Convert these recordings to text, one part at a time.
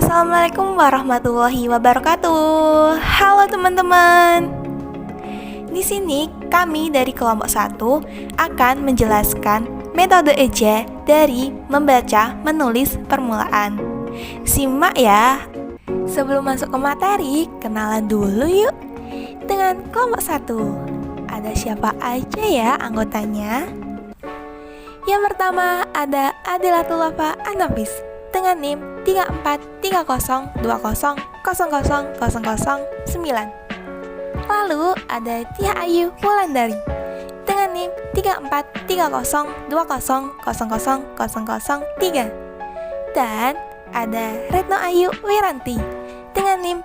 Assalamualaikum warahmatullahi wabarakatuh. Halo teman-teman. Di sini kami dari kelompok 1 akan menjelaskan metode eja dari membaca menulis permulaan. Simak ya. Sebelum masuk ke materi, kenalan dulu yuk dengan kelompok 1. Ada siapa aja ya anggotanya? Yang pertama ada Adilatul Wafa Anafis dengan NIM 3430200009. Lalu ada Tia Ayu Wulandari dengan NIM 3430200003. Dan ada Retno Ayu Wiranti dengan NIM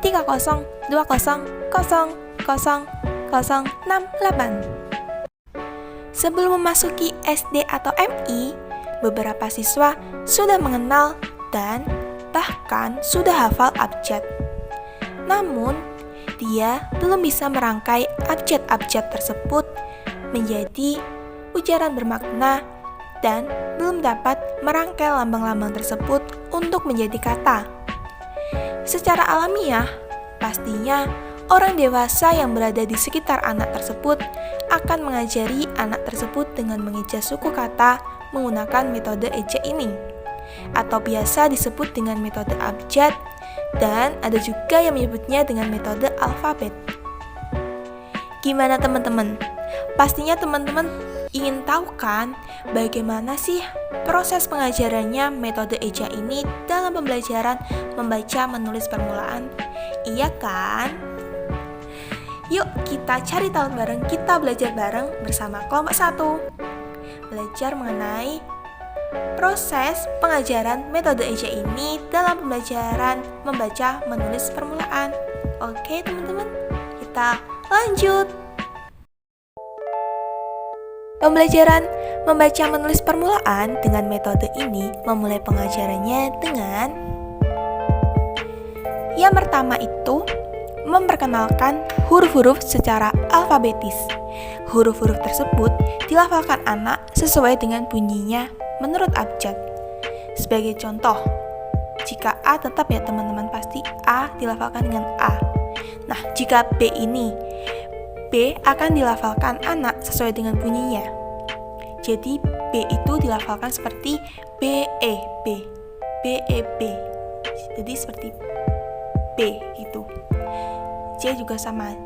343020000068. Sebelum memasuki SD atau MI, beberapa siswa sudah mengenal dan bahkan sudah hafal abjad. Namun, dia belum bisa merangkai abjad-abjad tersebut menjadi ujaran bermakna dan belum dapat merangkai lambang-lambang tersebut untuk menjadi kata. Secara alamiah, pastinya orang dewasa yang berada di sekitar anak tersebut akan mengajari anak tersebut dengan mengeja suku kata menggunakan metode eja ini, atau biasa disebut dengan metode abjad, dan ada juga yang menyebutnya dengan metode alfabet. Gimana teman-teman? Pastinya teman-teman ingin tahu kan bagaimana sih proses pengajarannya metode eja ini dalam pembelajaran membaca menulis permulaan? Iya kan? Yuk kita cari tahu bareng, kita belajar bareng bersama kelompok 1. Belajar mengenai proses pengajaran metode eja ini dalam pembelajaran membaca menulis permulaan. Oke teman-teman, kita lanjut. Pembelajaran membaca menulis permulaan dengan metode ini memulai pengajarannya dengan yang pertama itu memperkenalkan huruf-huruf secara alfabetis. Huruf-huruf tersebut dilafalkan anak sesuai dengan bunyinya menurut abjad. Sebagai contoh, jika A tetap ya teman-teman, pasti A dilafalkan dengan A. Nah, jika B ini, B akan dilafalkan anak sesuai dengan bunyinya. Jadi B itu dilafalkan seperti B E B, B E B. Jadi seperti B gitu. C juga sama,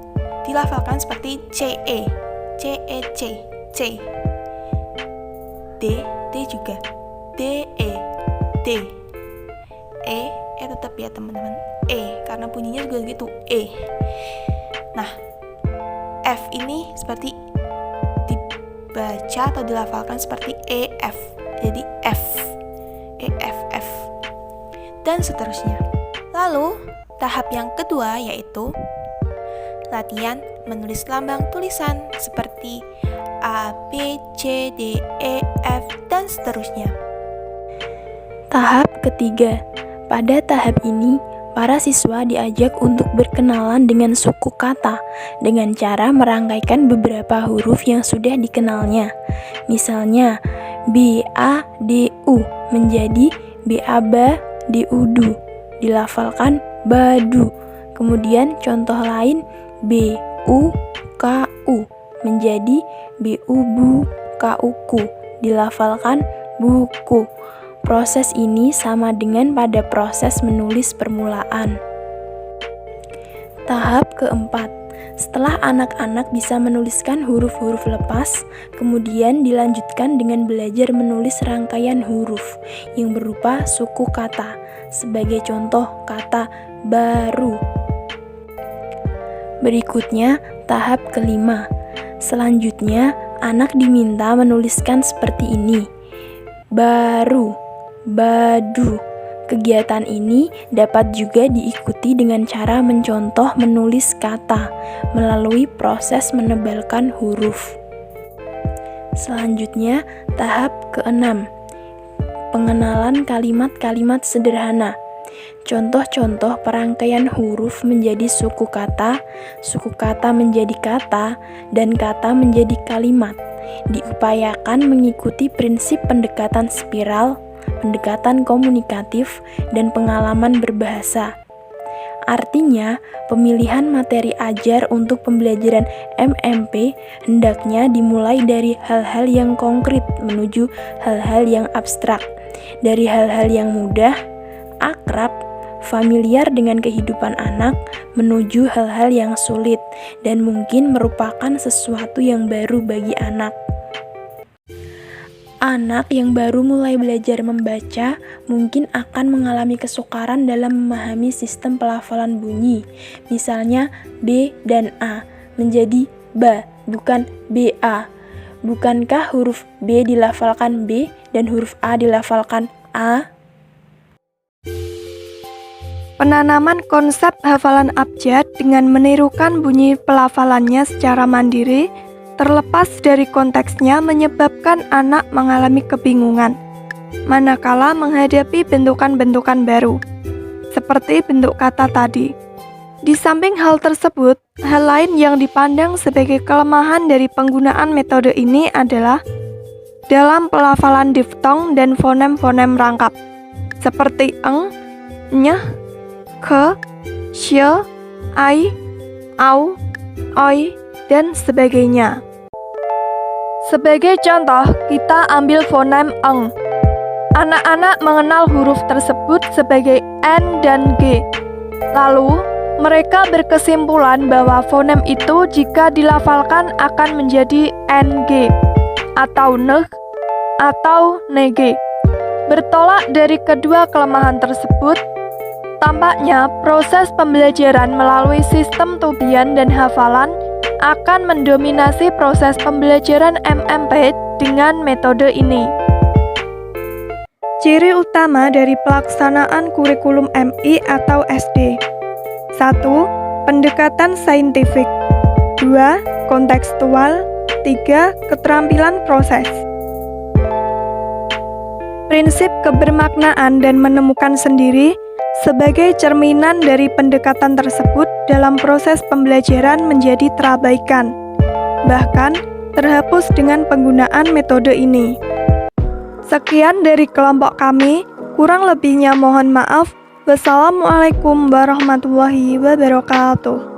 dilafalkan seperti C-E, C-E-C, C. D juga, D-E, D. E tetap ya teman-teman, E, karena bunyinya juga gitu, E. Nah, F ini seperti dibaca atau dilafalkan seperti E-F, jadi F, E-F, F. Dan seterusnya. Lalu, tahap yang kedua yaitu latihan menulis lambang tulisan seperti A, B, C, D, E, F, dan seterusnya. Tahap ketiga. Pada tahap ini, para siswa diajak untuk berkenalan dengan suku kata dengan cara merangkaikan beberapa huruf yang sudah dikenalnya. Misalnya, B, A, D, U menjadi B, A, B, D, U, D, dilafalkan badu. Kemudian contoh lain, B, U, K, U menjadi B, U, Bu, K, U, Ku, dilafalkan buku. Proses ini sama dengan pada proses menulis permulaan. Tahap keempat. Setelah anak-anak bisa menuliskan huruf-huruf lepas, kemudian dilanjutkan dengan belajar menulis rangkaian huruf yang berupa suku kata. Sebagai contoh, kata baru. Berikutnya, tahap kelima. Selanjutnya, anak diminta menuliskan seperti ini. Baru, badu. Kegiatan ini dapat juga diikuti dengan cara mencontoh menulis kata melalui proses menebalkan huruf. Selanjutnya, tahap keenam. Pengenalan kalimat-kalimat sederhana. Contoh-contoh perangkaian huruf menjadi suku kata menjadi kata, dan kata menjadi kalimat. Diupayakan mengikuti prinsip pendekatan spiral pendekatan komunikatif, dan pengalaman berbahasa. Artinya, pemilihan materi ajar untuk pembelajaran MMP hendaknya dimulai dari hal-hal yang konkret menuju hal-hal yang abstrak, dari hal-hal yang mudah, akrab, familiar dengan kehidupan anak, menuju hal-hal yang sulit dan mungkin merupakan sesuatu yang baru bagi anak. Anak yang baru mulai belajar membaca mungkin akan mengalami kesukaran dalam memahami sistem pelafalan bunyi. Misalnya B dan A menjadi ba, bukan BA. Bukankah huruf B dilafalkan B dan huruf A dilafalkan A? Penanaman konsep hafalan abjad dengan menirukan bunyi pelafalannya secara mandiri terlepas dari konteksnya menyebabkan anak mengalami kebingungan manakala menghadapi bentukan-bentukan baru, seperti bentuk kata tadi. Di samping hal tersebut, hal lain yang dipandang sebagai kelemahan dari penggunaan metode ini adalah dalam pelafalan diftong dan fonem-fonem rangkap, seperti eng, nyeh, ke, sye, ai, au, oi, dan sebagainya. Sebagai contoh, kita ambil fonem eng. Anak-anak mengenal huruf tersebut sebagai N dan G. Lalu, mereka berkesimpulan bahwa fonem itu jika dilafalkan akan menjadi NG, atau neg, atau nege. Bertolak dari kedua kelemahan tersebut, tampaknya proses pembelajaran melalui sistem tubian dan hafalan akan mendominasi proses pembelajaran MMP dengan metode ini. Ciri utama dari pelaksanaan kurikulum MI atau SD. 1. Pendekatan saintifik. 2. Kontekstual. 3. Keterampilan proses. Prinsip kebermaknaan dan menemukan sendiri sebagai cerminan dari pendekatan tersebut dalam proses pembelajaran menjadi terabaikan, bahkan terhapus dengan penggunaan metode ini. Sekian dari kelompok kami, kurang lebihnya mohon maaf. Wassalamualaikum warahmatullahi wabarakatuh.